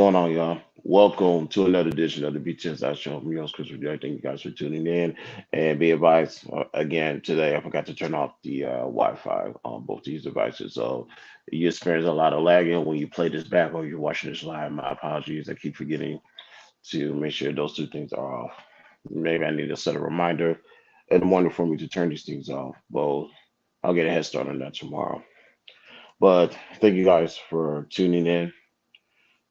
going on, y'all? Welcome to another edition of the BTS Show. I'm your host, Chris Revere. Thank you guys for tuning in. And be advised, again, today I forgot to turn off the Wi-Fi on both these devices. So you experience a lot of lagging when you play this back or you're watching this live. My apologies. I keep forgetting to make sure those two things are off. Maybe I need to set a reminder in the morning for me to turn these things off. Well, I'll get a head start on that tomorrow. But thank you guys for tuning in.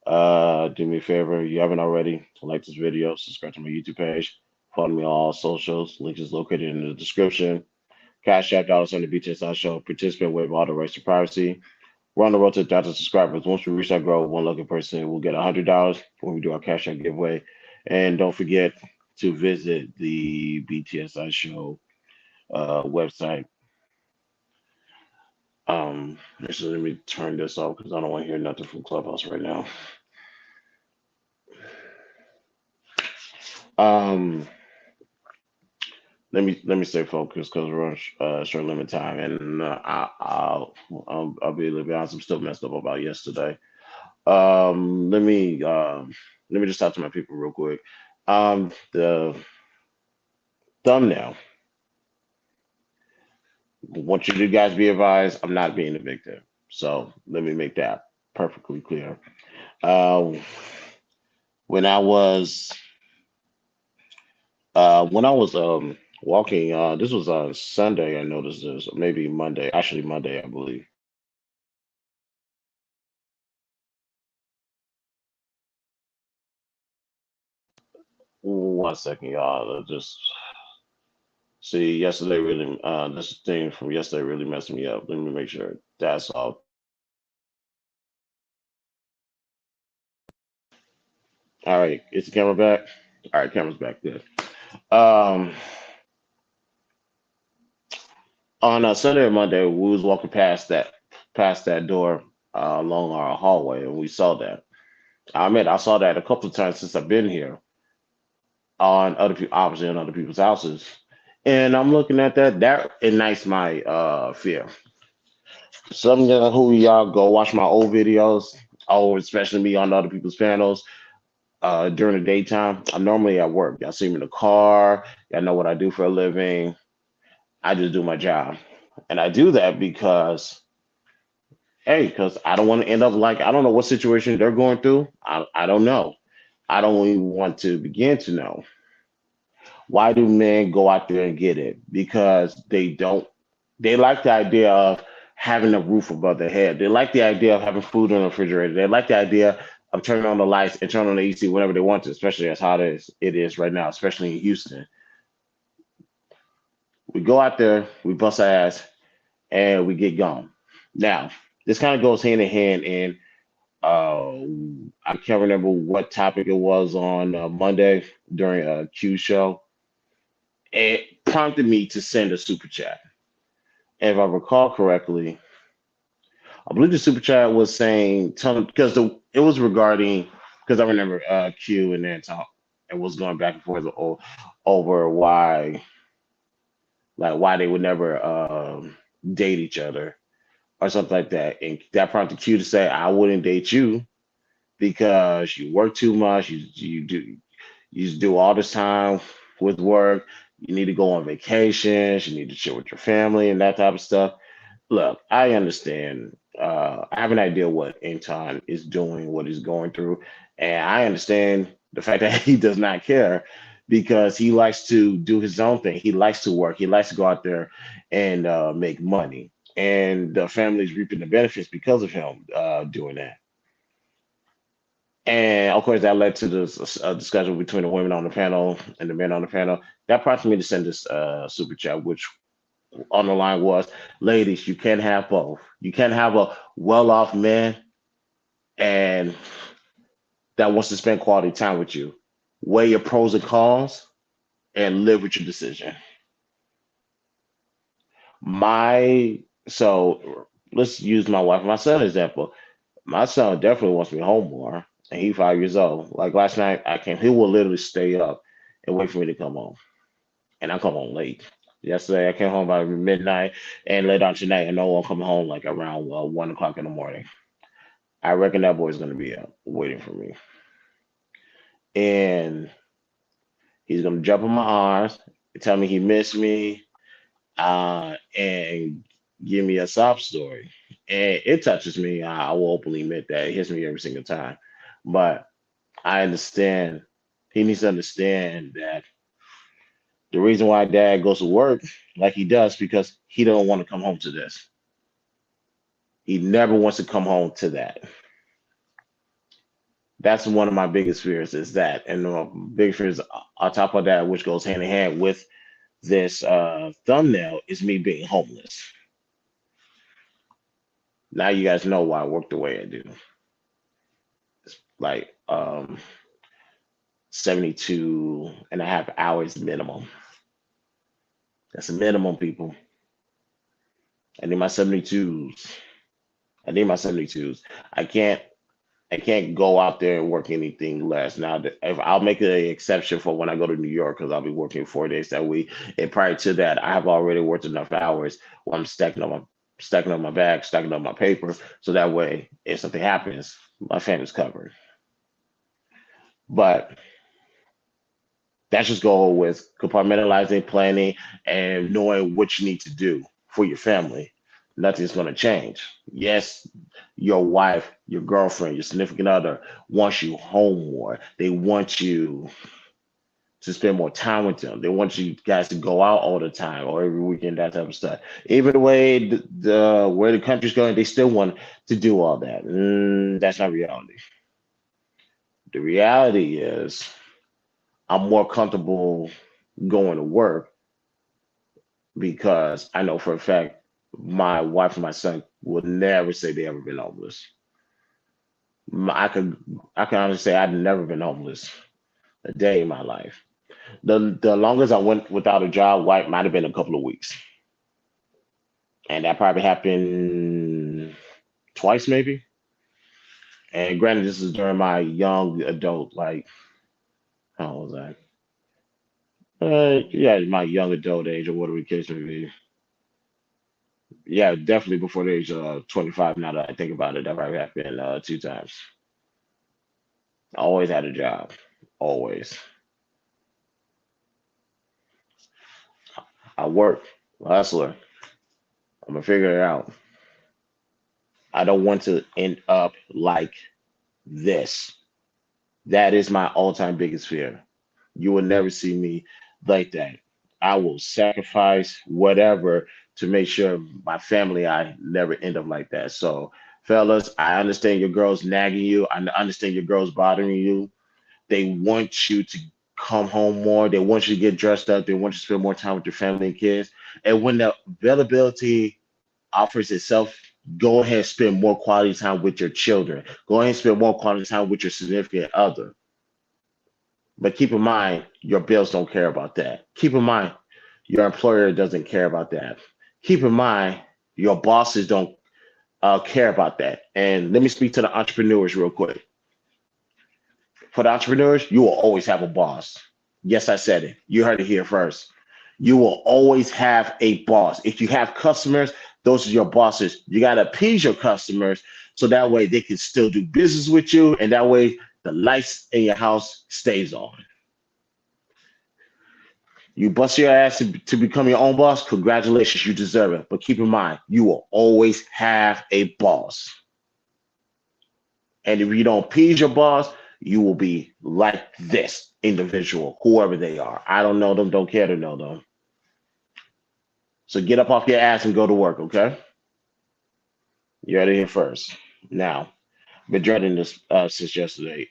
Do me a favor, you haven't already, like this video, subscribe to my YouTube page, follow me on all socials. Link is located in the description. Cash App dollars on the BTSI show. Participant waive all the rights to privacy. We're on the road to 1,000 subscribers. Once we reach that goal, one lucky person will get $100 when we do our Cash App giveaway. And don't forget to visit the BTSI show website. Actually, let me turn this off because I don't want to hear nothing from Clubhouse right now. Um, let me stay focused because we're on short limit time, and I'll be a little bit honest. I'm still messed up about yesterday. Um, let me um, let me just talk to my people real quick. The thumbnail. I want you to guys be advised. I'm not being a victim, so let me make that perfectly clear. Uh, when I was walking, this was on Sunday. I noticed this, or maybe Monday. Actually, Monday, I believe. One second, y'all. Just see. Yesterday really, this thing from yesterday really messed me up. Let me make sure that's all. All right, is the camera back? All right, camera's back. Good. Um, on Sunday and Monday, we was walking past that door along our hallway, and we saw that. I admit I saw that a couple of times since I've been here on other people, obviously on other people's houses, and I'm looking at that. That ignites my fear. Some of who y'all go watch my old videos, oh, especially me on other people's panels during the daytime. I'm normally at work. Y'all see me in the car. Y'all know what I do for a living. I just do my job, and I do that because hey, because I don't want to end up like I don't know what situation they're going through. I don't know. I don't even want to begin to know. Why do men go out there and get it? Because they don't. They like the idea of having a roof above their head. They like the idea of having food in the refrigerator. They like the idea of turning on the lights and turning on the AC whenever they want to, especially as hot as it is right now, especially in Houston. We go out there, we bust our ass, and we get gone. Now, this kind of goes hand in hand, and uh, I can't remember what topic it was on Monday during a Q show. It prompted me to send a super chat. If I recall correctly, I believe the super chat was saying because it was regarding because I remember Q and then talk and was going back and forth over why they would never date each other or something like that, and that prompted Q to say I wouldn't date you because you work too much, you just do all this time with work. You need to go on vacations. You need to chill with your family and that type of stuff. Look, I understand. I have an idea what Anton is doing, what he's going through, and I understand the fact that he does not care because he likes to do his own thing. He likes to work. He likes to go out there and make money, and the family's reaping the benefits because of him doing that. And of course, that led to this discussion between the women on the panel and the men on the panel. That prompted me to send this super chat, which on the line was, ladies, you can't have both. You can't have a well-off man and that wants to spend quality time with you. Weigh your pros and cons and live with your decision. My so let's use my wife and my son example. My son definitely wants me home more, and he's 5 years old. Like last night, I came. He will literally stay up and wait for me to come home, and I come home late. Yesterday, I came home by midnight, and later on tonight, I know I'm coming home like around 1 o'clock in the morning. I reckon that boy's gonna be up waiting for me, and he's gonna jump in my arms, tell me he missed me, and give me a sob story. And it touches me. I will openly admit that it hits me every single time. But I understand. He needs to understand that the reason why dad goes to work like he does because he don't want to come home to this. He never wants to come home to that. That's one of my biggest fears is that, and big fears on top of that, which goes hand in hand with this thumbnail, is me being homeless. Now you guys know why I work the way I do. Like 72 and a half hours minimum. That's a minimum, people. I need my 72s. I need my 72s. I can't I can't go out there and work anything less. Now, if I'll make an exception for when I go to New York because I'll be working 4 days that week. And prior to that, I have already worked enough hours where I'm stacking up my bag, stacking up my paper, so that way, if something happens, my family's covered. But that's just go with compartmentalizing, planning, and knowing what you need to do for your family. Nothing's going to change. Yes, your wife, your girlfriend, your significant other wants you home more. They want you to spend more time with them. They want you guys to go out all the time or every weekend, that type of stuff. Even the way the where the country's going, they still want to do all that. That's not reality. The reality is I'm more comfortable going to work because I know for a fact my wife and my son would never say they ever been homeless. I could I can honestly say I've never been homeless a day in my life. The longest I went without a job, white might have been a couple of weeks, and that probably happened twice maybe. And granted, this is during my young adult, like how old was I? Yeah, my young adult age or whatever the case may be. Yeah, definitely before the age of 25. Now that I think about it, that probably happened two times. I always had a job, always. I work, hustler. I'm gonna figure it out. I don't want to end up like this. That is my all-time biggest fear. You will never see me like that. I will sacrifice whatever to make sure my family I never end up like that. So, fellas, I understand your girls nagging you. I understand your girls bothering you. They want you to come home more. They want you to get dressed up. They want you to spend more time with your family and kids. And when the availability offers itself, go ahead and spend more quality time with your children. Go ahead and spend more quality time with your significant other. But keep in mind, your bills don't care about that. Keep in mind, your employer doesn't care about that. Keep in mind, your bosses don't care about that. And let me speak to the entrepreneurs real quick. For the entrepreneurs, you will always have a boss. Yes, I said it. You heard it here first. You will always have a boss. If you have customers, those are your bosses. You got to appease your customers so that way they can still do business with you, and that way the lights in your house stays on. You bust your ass to become your own boss. Congratulations, you deserve it. But keep in mind, you will always have a boss. And if you don't appease your boss, you will be like this individual, whoever they are. I don't know them, don't care to know them. So get up off your ass and go to work, okay? You heard it here first. Now, been dreading this since yesterday.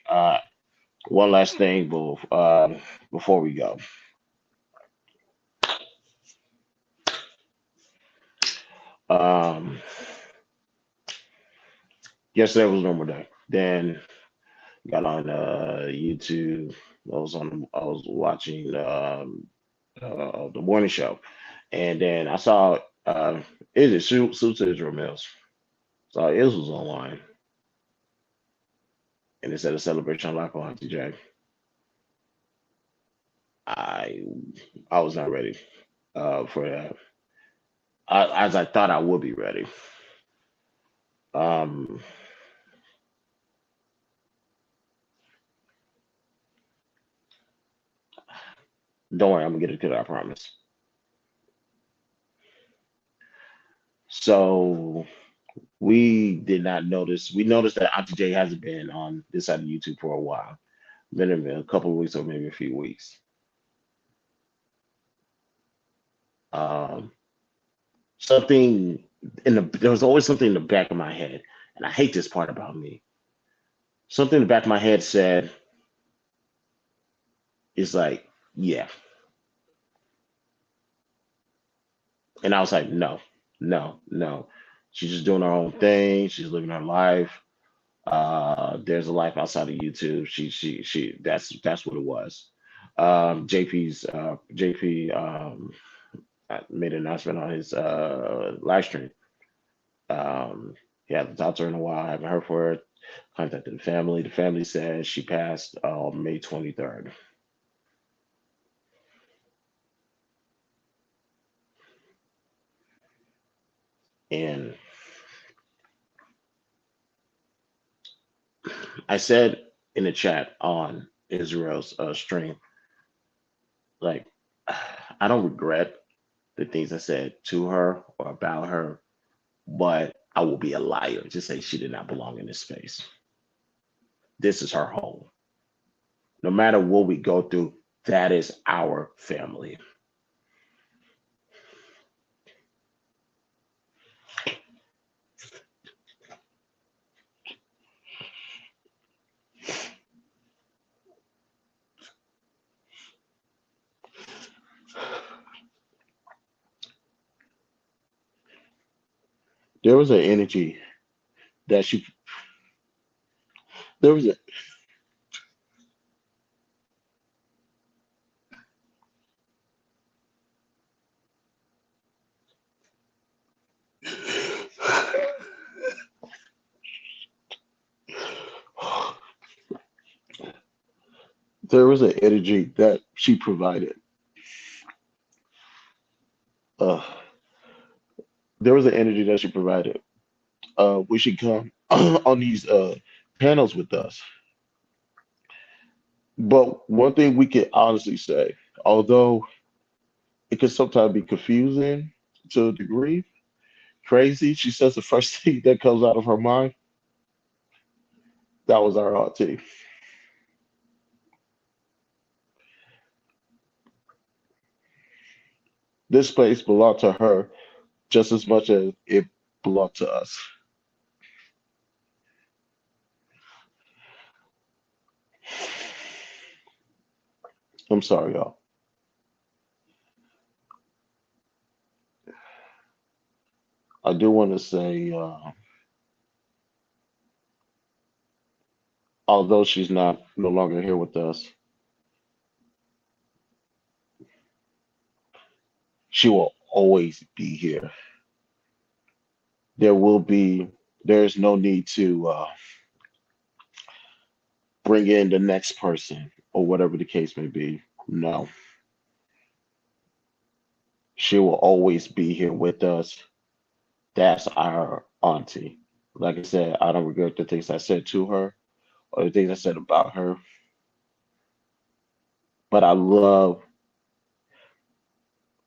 One last thing before we go. Um, Yesterday was normal day. Then got on YouTube. I was watching the morning show, and then I saw is it Suits to Israel Mills? Saw Iz was online, and it said a celebration of life on Auntie Jae. I I was not ready for that, as I thought I would be ready. Um, Don't worry, I'm gonna get it to that, I promise. So we did not notice. We noticed that Auntie J hasn't been on this side of YouTube for a while. Been in a couple of weeks or maybe a few weeks. Um, something there was always something in the back of my head, and I hate this part about me. Something in the back of my head said, "It's like, yeah," and I was like, "No, no, no." She's just doing her own thing. She's living her life. There's a life outside of YouTube. She. That's what it was. JP made an announcement on his live stream. He hasn't talked to her in a while. I haven't heard from her. Contacted the family. The family says she passed May 23rd. And I said in the chat on Israel's stream, like, I don't regret the things I said to her or about her, but I will be a liar to say she did not belong in this space. This is her home. No matter what we go through, that is our family. There was an energy that she there was a there was an energy that she provided. Uh, there was an energy that she provided. We should come on these panels with us. But one thing we can honestly say, although it can sometimes be confusing to a degree, crazy, she says the first thing that comes out of her mind, that was our auntie. This space belonged to her just as much as it belonged to us. I'm sorry, y'all. I do want to say, although she's not no longer here with us, she will always be here. There will be, there's no need to bring in the next person or whatever the case may be. No, she will always be here with us. That's our auntie. Like I said, I don't regret the things I said to her or the things I said about her, but I love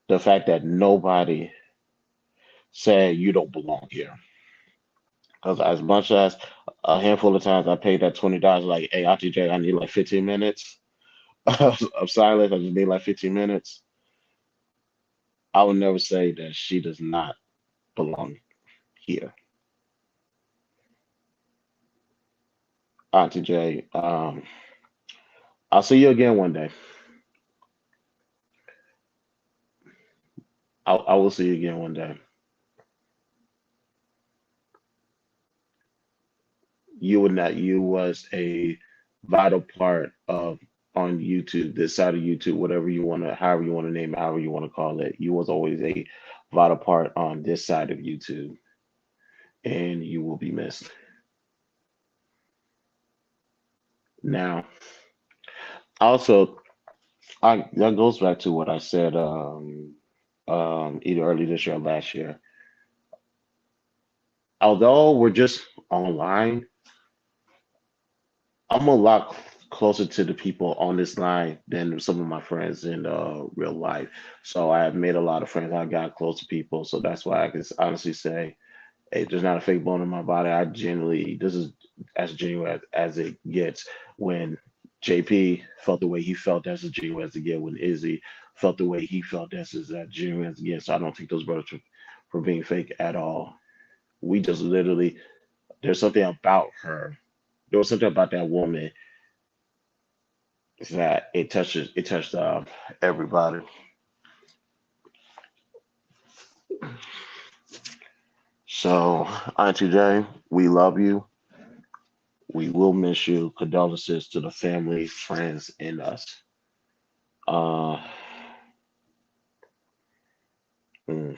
the fact that nobody said you don't belong here. Because as much as a handful of times I paid that $20, like, hey, Auntee Jae, I need like 15 minutes of silence. I just need like 15 minutes. I would never say that she does not belong here. Auntie J, I'll see you again one day. I will see you again one day. You and that you was a vital part of on YouTube, this side of YouTube, whatever you want to, however you want to name it, however you want to call it. You was always a vital part on this side of YouTube, and you will be missed. Now, also, that goes back to what I said either early this year or last year. Although we're just online, I'm a lot. closer to the people on this line than some of my friends in real life. So I have made a lot of friends. I got close to people, so that's why I can honestly say, hey, there's not a fake bone in my body. I genuinely, this is as genuine as it gets. When JP felt the way he felt, that's as genuine as it gets. When Izzy felt the way he felt, that's as genuine as it gets. So I don't take those brothers for being fake at all. We just literally, there's something about her. There was something about that woman that it touched everybody. So Auntie Jay, we love you. We will miss you. Condolences to the family, friends, and us. Uh, mm,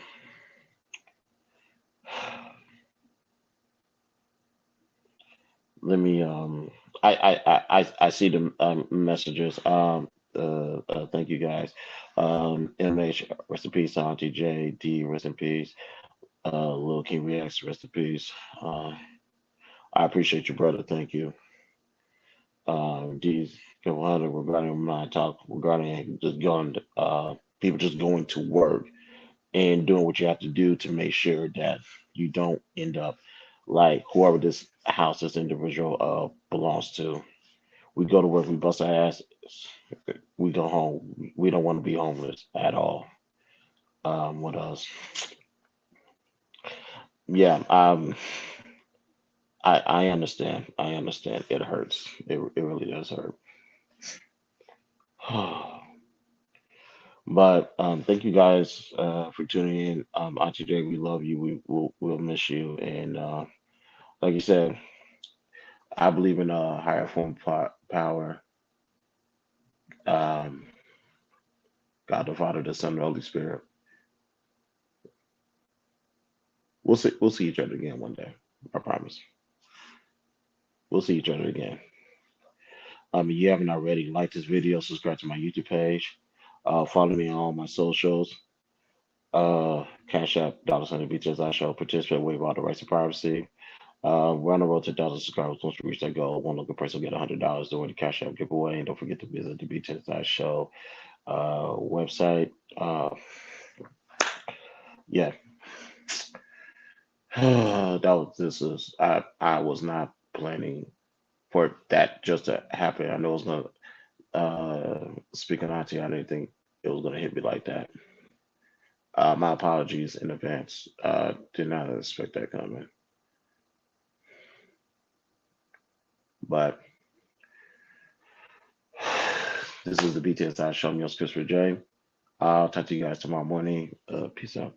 let me. I see the messages. Thank you guys. MH, rest in peace. Auntie J D, rest in peace. Lil King Reacts, rest in peace. Uh, I appreciate you, brother. Thank you. These regarding my talk regarding just going, people just going to work and doing what you have to do to make sure that you don't end up like whoever this house this individual belongs to. We go to work, we bust our ass, we go home. We don't want to be homeless at all. What else? Yeah, I understand. I understand. It hurts. It really does hurt. But thank you guys for tuning in. Auntie Jay, we love you. We'll miss you. And like you said, I believe in a higher form of power. Um, God the Father, the Son, the Holy Spirit. We'll see. We'll see each other again one day. I promise. We'll see each other again. If you haven't already, like this video, subscribe to my YouTube page, follow me on all my socials. Cash App, dollar sign BTS I show, participate, waive all the rights to privacy. We're on the road to 1,000 subscribers. Once we reach that goal, one local person will get $100 during the Cash App giveaway. And don't forget to visit the BTS show website. Yeah, that was this is I was not planning for that just to happen. I know it was gonna speak on Auntie, I didn't think it was gonna hit me like that. My apologies in advance. Did not expect that coming. But this is the BTSI show. I'm your host, Christopher J. I'll talk to you guys tomorrow morning. Peace out.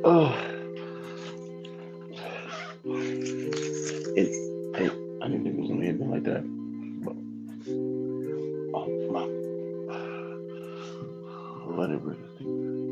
Oh, it, it, I didn't think it was gonna hit me like that. But oh my, let it breathe.